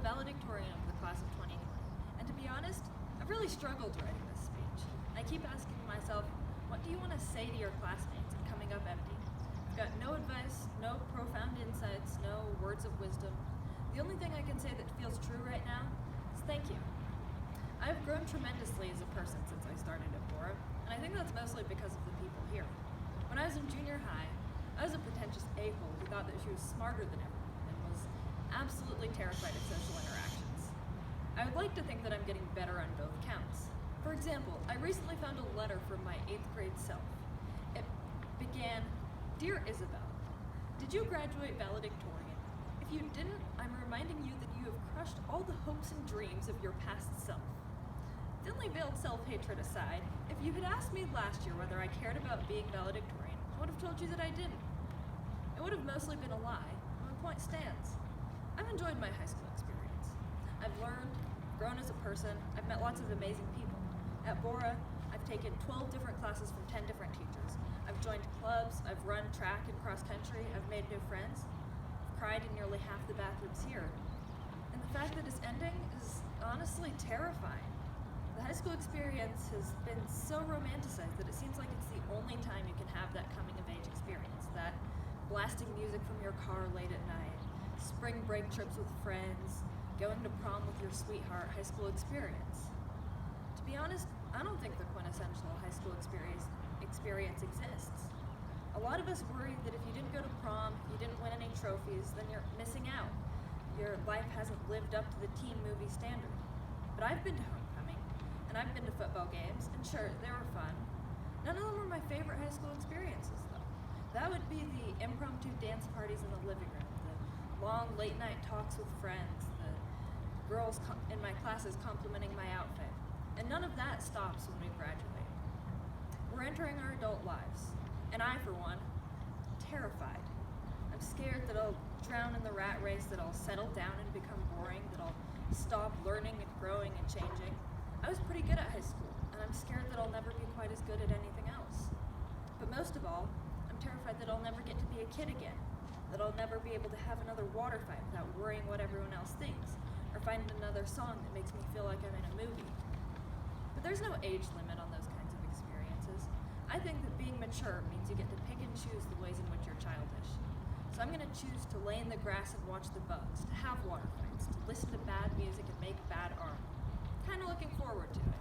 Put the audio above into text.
valedictorian of the class of 2020, and to be honest, I've really struggled writing this speech. I keep asking myself, what do you want to say to your classmates and coming up empty? I've got no advice, no profound insights, no words of wisdom. The only thing I can say that feels true right now is thank you. I've grown tremendously as a person since I started at Borah, and I think that's mostly because of the people here. When I was in junior high, I was a pretentious a-hole who thought that she was smarter than everyone and was absolutely terrified of social interactions. I would like to think that I'm getting better on both counts. For example, I recently found a letter from my 8th grade self. It began, "Dear Isabelle, did you graduate valedictorian? If you didn't, I'm reminding you that you have crushed all the hopes and dreams of your past self. Thinly veiled self-hatred aside, if you had asked me last year whether I cared about being valedictorian, I would have told you that I didn't. It would have mostly been a lie, and the point stands. I've enjoyed my high school experience. I've learned, grown as a person, I've met lots of amazing people. At Borah, I've taken 12 different classes from 10 different teachers. I've joined clubs, I've run track and cross country, I've made new friends. I've cried in nearly half the bathrooms here. And the fact that it's ending is honestly terrifying. The high school experience has been so romanticized that it seems like it's the only time you can have that coming-of-age experience, that blasting music from your car late at night, spring break trips with friends, going to prom with your sweetheart high school experience. To be honest, I don't think the quintessential high school experience exists. A lot of us worry that if you didn't go to prom, you didn't win any trophies, then you're missing out. Your life hasn't lived up to the teen movie standard. But I've been to homecoming, and I've been to football games, and sure, they were fun. None of them were my favorite high school experiences, though. That would be the impromptu dance parties in the living room, the long late-night talks with friends, the girls in my classes complimenting my outfit. And none of that stops when we graduate. We're entering our adult lives, and I, for one, am terrified. I'm scared that I'll drown in the rat race, that I'll settle down and become boring, that I'll stop learning and growing and changing. I was pretty good at high school, and I'm scared that I'll never be quite as good at anything else. But most of all, I'm terrified that I'll never get to be a kid again, that I'll never be able to have another water fight without worrying what everyone else thinks, or find another song that makes me feel like I'm in a movie. But there's no age limit on those kinds of experiences. I think that being mature means you get to pick and choose the ways in which you're childish. So I'm going to choose to lay in the grass and watch the bugs, to have water fights, to listen to bad music and make bad art. Kind of looking forward to it.